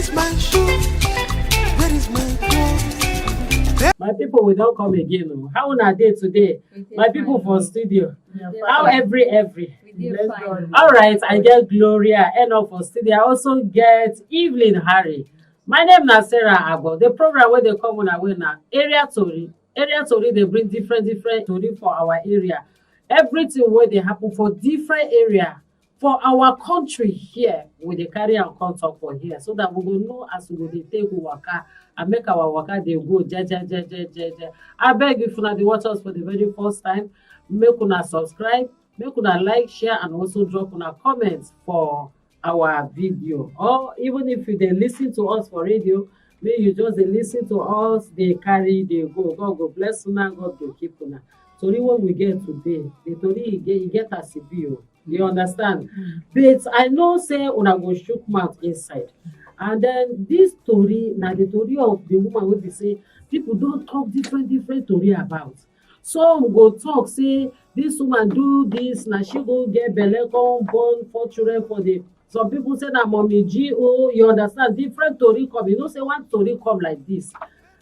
is my shoe? Where is my clothes? My people will not come again. Oh. How una day today? My people for studio. How every. All right, I get Gloria, Enough for studio. I also get Evelyn Harry. My name is Sarah Abo. The program where they come on away now, Area Tori. Area Tori, they bring different Tori for our area. Everything where they happen for different area. For our country here, we dey carry and come talk for here, so that we will know as we go dey take waka and make our waka dey go je. I beg if una dey watch us for the very first time, make una subscribe, make una like, share, and also drop una comments for our video. Or even if you dey listen to us for radio, make you just dey listen to us, dey carry, dey go. God go bless una, God go keep una. Tori what we get today, the tori e get as e be o. You understand? But I know say una go shook mouth inside. And then this story, now the story of the woman wey be say people don't talk different story about. Some go talk say this woman do this, now she go get belle, come born 4 children for the. Some people say that mommy G, oh, you understand? Different story come. You know, say one story come like this.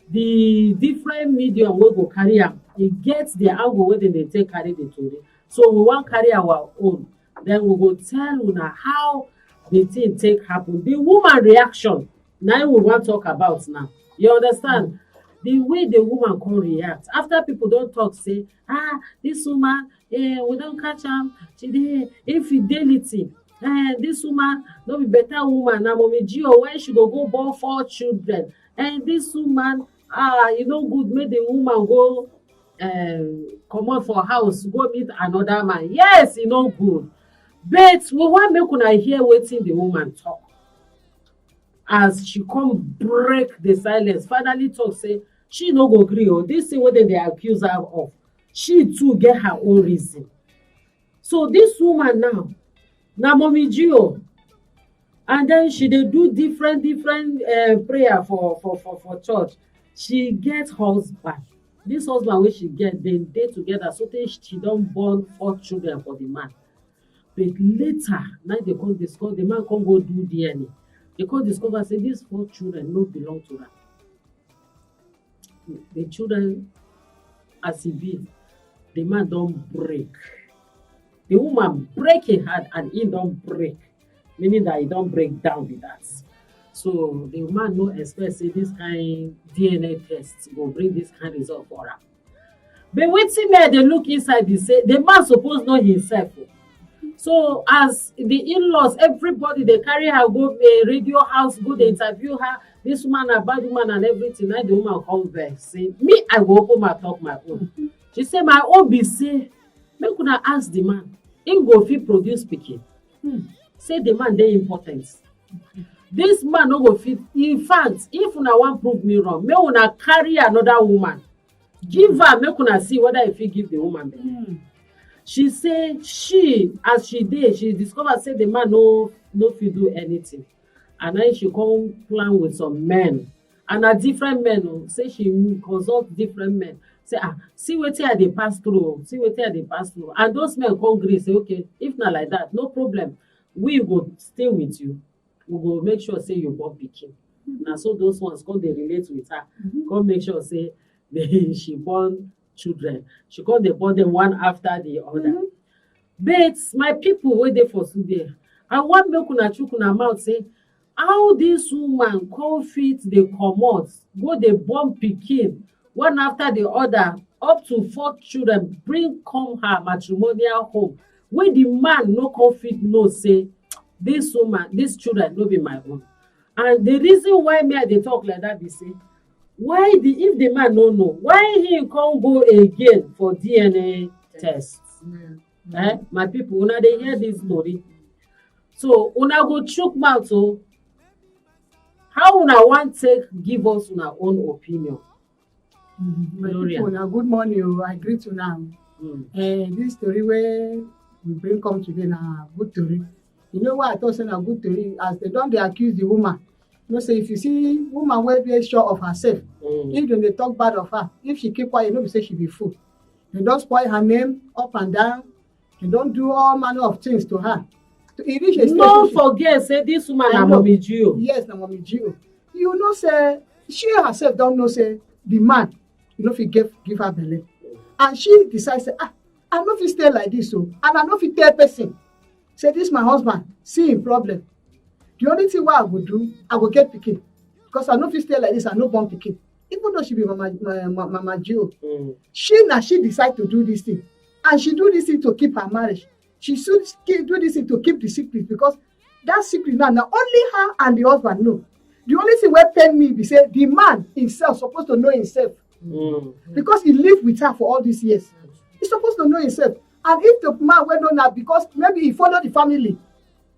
The different medium will go carry am. It gets the angle where they take carry the story. So we want carry our own. Then we will tell una how the thing take happen. The woman reaction. Now we want to talk about now. You understand? The way the woman can react. After people don't talk, say, this woman, we don't catch am. She dey infidelity. This woman, no be better woman. Now, mommy Gio, when she go born 4 children. And this woman, you know, good, make the woman go come out for house, go meet another man. Yes, you know, good. But we want make una hear wetin the woman talk. As she come break the silence, finally talk say she no go gree. Oh, this thing what they accuse her of, she too get her own reason. So this woman now mommy Gio, and then she dey do different prayer for church. She get husband. This husband wey she get, they dey together so tey she don born 4 children for the man. But later, now they come discover, the man come go do DNA. They come discover say these 4 children no belong to her. The children, as e be, the man don break. The woman break him heart and he don break, meaning that he don break down with that. So the man no expect say this kind DNA test go bring this kind result for her. But wetin make dey look inside be say the man suppose know himself. So as the in-laws, everybody they carry her go a radio house, go they interview her. This woman a bad woman and everything. Now the woman come back say, me I go open my talk my own. She say my own be say, make una ask the man. Him go fit produce pikin. Say the man dey important. This man no go fit. In fact, if una want prove me wrong, make una carry another woman. Give her, make una see whether if he give the woman belle. She say as she did, she discovered say the man no fit do anything. And then she come plan with some men. And a different men, say she consult different men. Say, see wetin I dey pass through. See wetin I dey pass through. And those men come gree say, okay, if not like that, no problem. We go stay with you. We go make sure say you born pikin. Now so those ones come they relate with her. Come make sure say she born children. She come dey born them one after the other. But my people wey dey for studio, I want make una chook una mouth say how this woman come fit dey comot go dey born pikin one after the other, up to 4 children, bring come her matrimonial home, wey the man no come fit know say this woman, these children no be my own. And the reason why me I dey talk like that be say, why if the man no know, why he can't go again for DNA tests? My people, una dey hear this story. So una go chook mouth. So how una want take give us una own opinion? People, good morning. I greet you now. This story where we bring come today now, good story. You know why I thought say na good story? As they don't accuse the woman. You know, say if you see woman wey dey sure of herself, if they talk bad of her, if she keep quiet, you know, say she be fool. They don't spoil her name up and down. They don't do all manner of things to her. e reach a stage. No forget say this woman na mommy Gio. Yes, na mommy Gio. You know say she herself don know say the man no fit give her belle, and she decide say I no fit stay like this and I no fit tell person say this my husband see him problem. The only thing wey I go do, I go get pikin, because I no fit stay like this, I no born pikin. Even though she be mama Gio, she decide to do this thing, and she do this thing to keep her marriage. She should do this thing to keep the secret, because that secret now only her and the husband know. The only thing wey pain me be say the man himself supposed to know himself, because he live with her for all these years. He supposed to know himself. And if the man wey know now, because maybe he follow the family,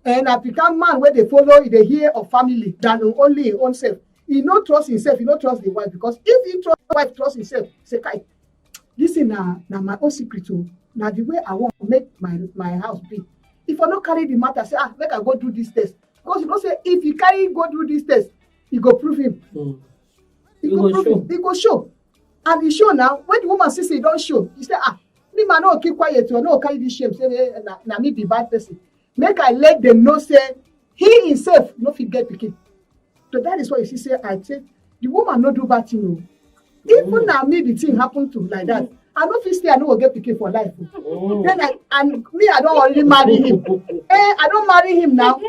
and I become man where they follow, they hear of family than only his own self. He no trust himself, he no trust the wife, because if he trust the wife, trust himself, say, Kai, this is na my own secret too. Now the way I want to make my house be. If I not carry the matter, say, make I go do this test. Because you know say if he carry go do this test, he go prove him. He go prove him. He go show. And he show now, when the woman says he don't show, he say, me man no keep quiet, or no carry this shame, say na me be bad person. Make I let them know say he himself no fit get pikin. So that is why you see say I say the woman no do bad thing. Even na me the thing happen to like that. I no fit stay, I no go get pikin for life. Then I don't already marry him. I don't marry him now.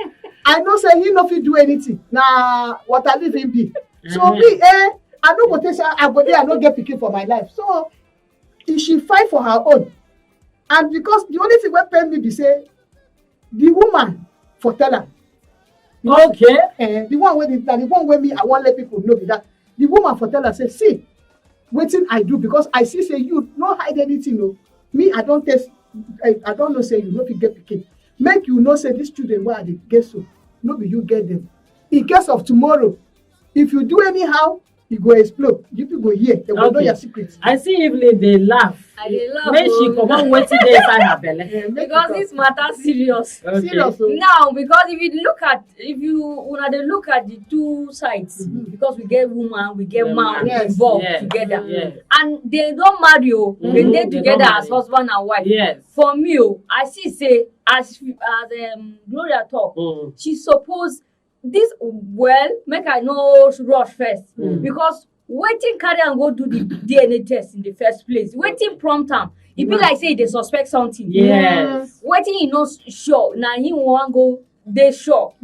I know say he no fit do anything. Na what I leave him be. So me, I no go take say I go there, I no get pikin for my life. So if she fight for her own, and because the only thing wey pain me be say the woman for tell her. Okay. The one wey me I wan let people know be that the woman for tell her say, see, wetin I do, because I see say you no hide anything. No, me I don't test. I don't know say you no fit get pikin. Make you know say these children wey I dey get so, no be you get them. In case of tomorrow, if you do anyhow, e go explode. You people go hear, they will know your secrets. I see Evelyn dey laugh. I dey laugh. When she comot wetin dey inside her belle. Because this matter serious. Okay. Serious. Now, because if you una dey look at the two sides, because we get woman, we get man involved together, and they don't marry, they dey together as husband and wife. Yes. For me, I see say as Gloria talk, she suppose this make I no rush first, because wetin carry am go do the DNA test in the first place, wetin prompt am, e be like say e dey suspect something. Yes. Wetin e no sure na him wan go dey sure.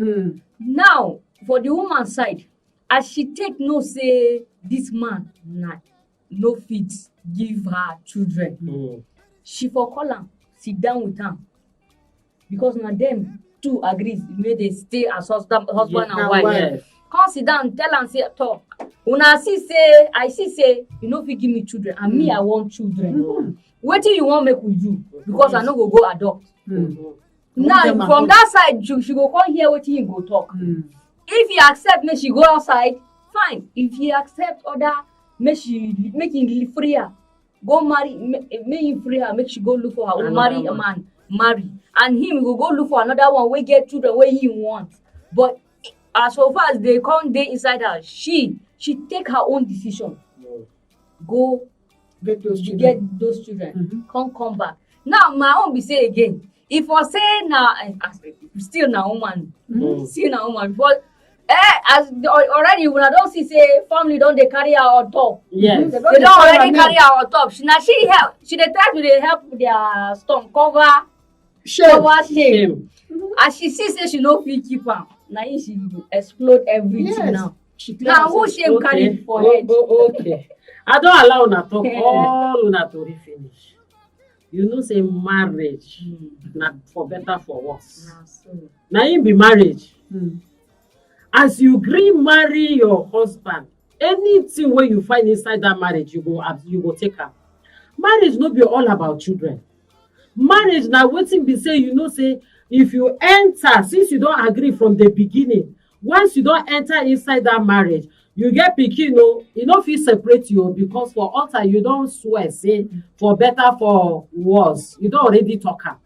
Now for the woman side, as she take know say this man no fit give her children, she for call am sit down with am, because na dem two agree make they stay as husband and wife. Yes. Come sit down, tell am say talk. Una see say I see say you no fit give me children, and me I want children. Wetin you wan make we do? Because I no go adopt. Now from that side, she go come hear wetin he go talk. If he accept make she go outside, fine. If he accept other, make him free her, go marry, make him free her, make she go look for her, or marry a man, and him go look for another one wey get children wey he want. But as far as they come dey inside her, she take her own decision. Go get those children. Come back. Now my own be say again, if I say now still na woman, but as already when I don't see say family don't they carry her on top. Yes. They don't already carry her on top. She dey try to help their storm cover shame. As she see say she no fit keep am, na she explode everything now. Now who shame carry for head? Okay. I don't allow una talk all una Tori finish. You know say marriage na for better for worse. Na im be marriage. As you gree marry your husband, anything wey you find inside that marriage, you go take am. Marriage no be all about children. Marriage na wetin be say you know say if you enter, since you don agree from the beginning, once you don enter inside that marriage, you get pikin e no fit separate you, because for altar you don swear say for better for worse, you don already talk am.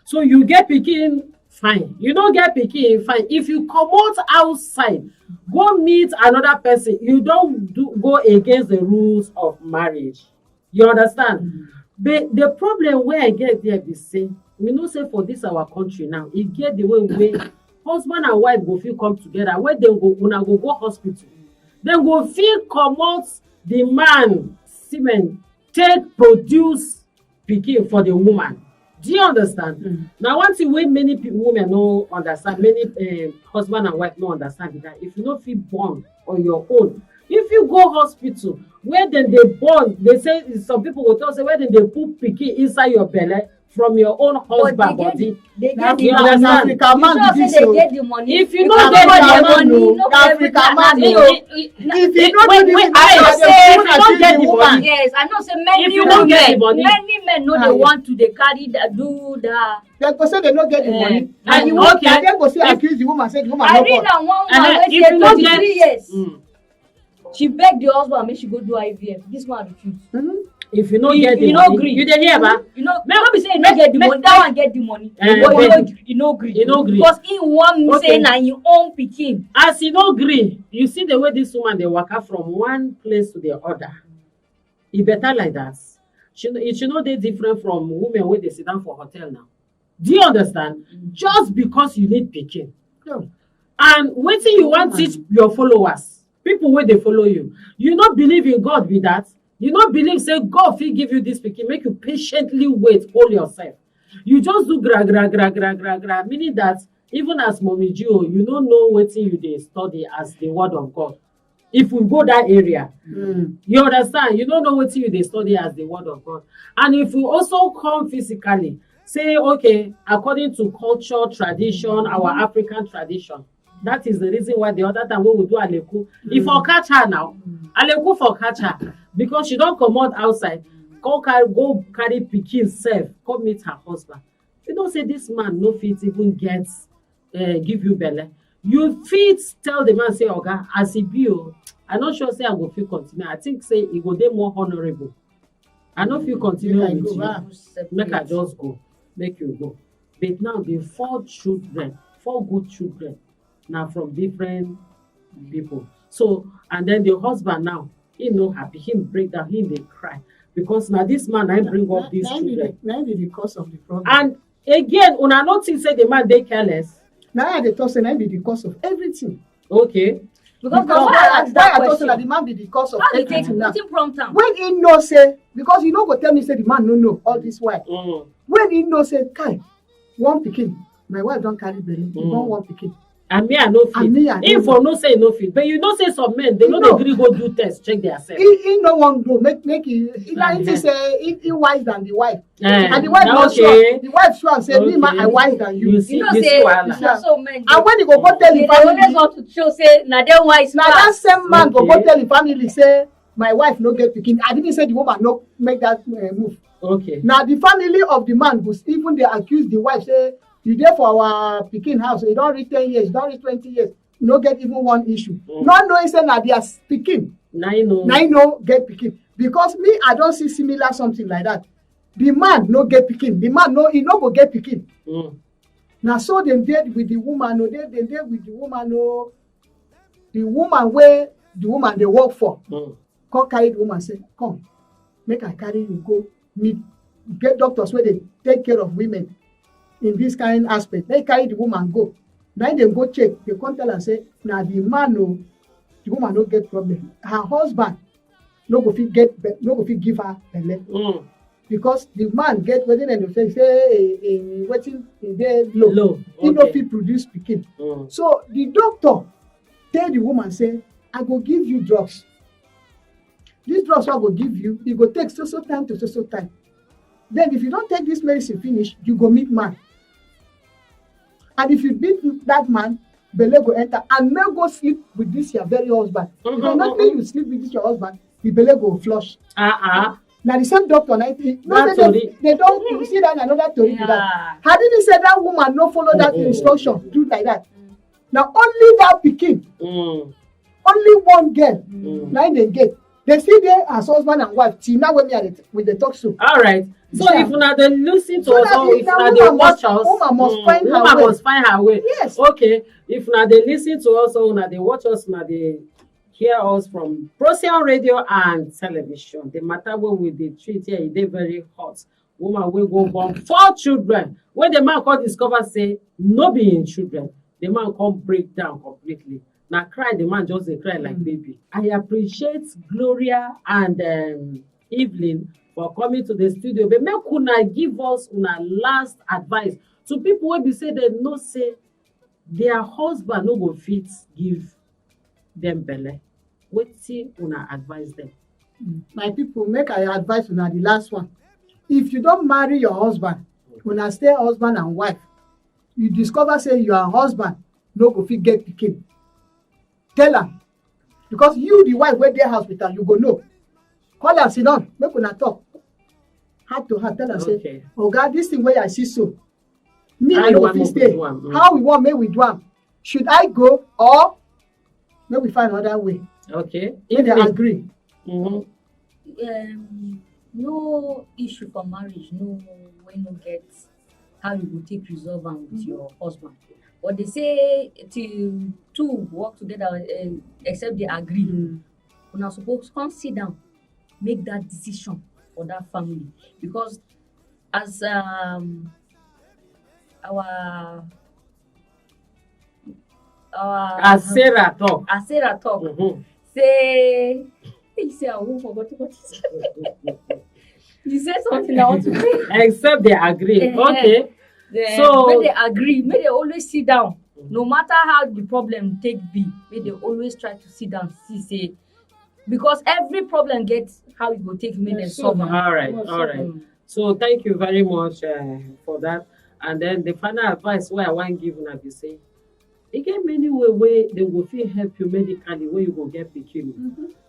So you get pikin, fine. You no get pikin, fine. If you comot outside go meet another person, you don go against the rules of marriage. You understand? But the problem wey I get there be say we know say for this our country now, e get the way wey husband and wife go fit come together, wey dem go una go hospital, dem go fit comot the man semen take produce pikin for the woman. Do you understand? Na one thing wey many women no understand, many husband and wife no understand is that if you no fit born on your own, if you go hospital where dem dey born, they say some people go talk say where dem dey put pikin inside your belle from your own husband body. They get You the understand? African man sure be say this they o. get the money. If you no can get buy the money, money, no African man every- o. If you no do this, I say if you no get the money, Yes, I know say many If you no get the money- many men no dey want to dey carry that do that. dem go say they no get the money, and and the woman, okay. na dem go still If- accuse the woman say the woman I no read born. am one Uh-huh. woman wey If say you no 23 get- years. She beg the husband make she go do IVF. This man refuse. if you no He- get the he no money, gree. you dey hear ba? You know, Make- no be say he no make- get the make- money. That one get the money. Eh, But but- he no gree. He no gree. Because he want me Okay. say na him own pikin. As e no gree, you see the way this woman dey waka from one place to the other. E better like that. She no dey different from women wey dey sit down for hotel now. Do you understand? Just because you need pikin. No. And wetin you wan teach your followers, people wey dey follow you, you no believe in God be that? You no believe say God fit give you this pikin, make you patiently wait, hold yourself. You just do gra, meaning that even as Mommy Gio, you no know wetin you dey study as the word of God. If we go that area, you understand? You don't know wetin you dey study as the word of God. And if we also come physically, say, okay, according to culture, tradition, our African tradition, that is the reason why the other time when we do aleku, if for catch her now, aleku for catch her, because she don comot outside, go carry pikin sef, come meet her husband. You know say this man no fit even get give you belle. You fit tell the man say, oga, as e be o, I no sure say I go fit continue. I think say e go dey more honourable. I no fit continue Make I with go you. back. Make I just go, make you go. But now the 4 good children, na from different people. So, and then the husband now, he no happy, him break down, he dey cry. Because now this man, I bring up these children. Na be the cause of the problem. And again, una no think say the man dey careless. na I dey talk say na be the cause of everything. Okay. Because Because why I ask that I talk say na question? the man be the cause of How he take everything now. wetin prompt am? When he know say, because you no go tell me say the man no know all this while. When he know say, kai, one pikin, my wife don carry belle, he born one pikin. And me, I no fit. And me, I no If know. for no say no fit, but you know say some men, they You no know. dey gree go do test, check their self. He no wan go make he like he say he wise than the wife. Eh, And the wife na no okay. sure. The wife sure say me ma Okay. I wise than you. You see, You know you see say wahala. na so men And when he go tell dey the dey always family, want to show say na dem wise na that pass. same man go Okay. tell the family say my wife no get pikin. I didn't say the woman no make that move. Okay. Na the family of the man go even dey accuse the wife say you dey for our pikin house, you don reach 10 years, you don reach 20 years, no get even one issue. Not knowing say na their pikin, Now you know. na him no get pikin. Because me, I don see similar something like that. The man no get pikin, the man no, he no go get pikin. Na so dem dey with the woman, no, dem dey with the woman, no. The woman wey the woman dey work for, come carry the woman say, come, make I carry you go meet, get doctors wey dey take care of women in this kind aspect. Make carry the woman go. Na dem go check, they come tell am say, na the man o, the woman no get problem. Her husband no go fit give her belle. Because the man get wetin dem dey say wetin e dey low. He no fit produce pikin. So the doctor tell the woman say, I go give you drugs. This drugs wey I go give you, e go take so time to so time. Then if you don take this medicine finish, you go meet man. And if you beat that man, belle go enter, and no go sleep with this your very husband. Because not when you sleep with this your husband, the belle go flush. Na the same doctor na they don you see that another tori be that. Had he said that woman no follow that instruction, do like that. Na only that pikin, only one girl, na im dey get. They still dey as husband and wife till now when we dey talk so. All right. So if una dey listen to So us, that or if the una dey watch us, woman must find her woman way. must find her way. Yes. Okay. If una dey listen to us, or una dey watch us, una dey hear us from Procyon radio and television. The matter wey we dey treat here, e dey very hot. woman wey go born 4 children. When the man come discover say no be him children, the man come break down completely. Na cry, the man just dey cry like baby. I appreciate Gloria and Evelyn for coming to the studio, but make una give us una last advice to people wey be say dem know say their husband no go fit give dem belle. Wetin una advise dem? My people, make I advise una the last one. If you don marry your husband, una stay husband and wife, you discover say your husband no go fit get pikin, tell am, because you the wife wey dey house with am, you go know. Call am, sit down, make una talk heart to heart, tell am say, oga, this thing wey I see so, me I no fit stay. How we want make we do am? Should I go or make we find another way? Okay, Make dem agree. No issue for marriage, no when no get how you go take resolve am with your husband. But they say till two work together, except they agree. Una suppose come sit down, make that decision for that family, because as as Sarah talk, say he say I won't forget what he said. You said something I want to say. Except they agree. Okay. So make they agree, make they always sit down. No matter how the problem take be, make they always try to sit down, see say, because every problem gets how it will take, make them solve. All right. So thank you very much for that. And then the final advice where I want to give una be say, e get many way they will feel help you medically where you go get pikin,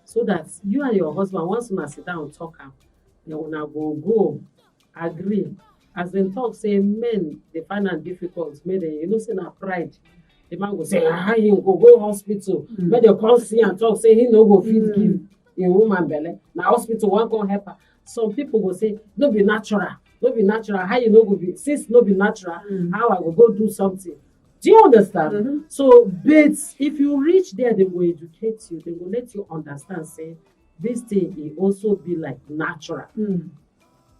so that you and your husband, once una sit down and talk am, una go agree. As dem talk say men dey find am difficult, make dem, you know say na pride. The man go say how him go hospital, make dem come see and talk say he no go fit give him woman belle. Na hospital wan come help her. Some people go say no be natural. How you no go be, since no be natural, how I go do something? Do you understand? So, but if you reach there, they will educate you. They will let you understand, say, this thing will also be like natural.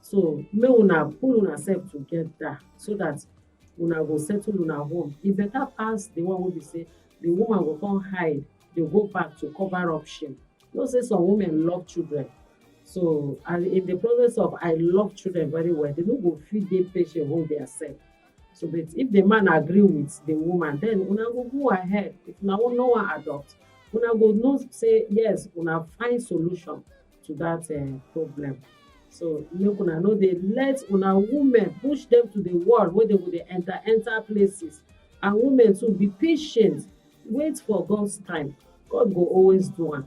So, may una pull una self together so that una go settle una home. It better pass the one where we say the woman will come hide, they go back to cover up shame. You know, say some women love children. So, and in the process of I love children very well, they don't go feed their patient hold their self. So, but if the man agree with the woman, then una go ahead. If una no one adopt, una go know say yes, una find solution to that problem. So make una know they let una women push them to the world where they would enter places, and women too be patient, wait for God's time. God will always do one.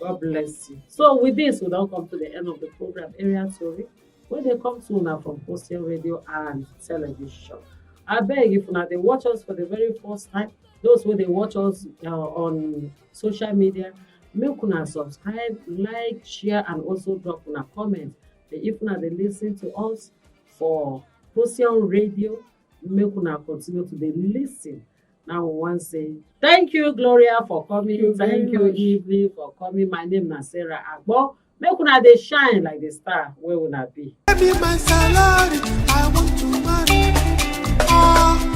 God bless you. So with this, we now come to the end of the program, Area Tori, where they come to una from Procyon Radio and television. I beg, if una they watch us for the very first time, those who they watch us on social media, make una subscribe, like, share, and also drop una comment. If una they listen to us for Procyon Radio, make una continue to listen. Now we want to say thank you, Gloria, for coming. Thank you, Evelyn, for coming. My name is Sarah Agbo. Make una they shine like the star where una be. Baby, my salary, I want to marry.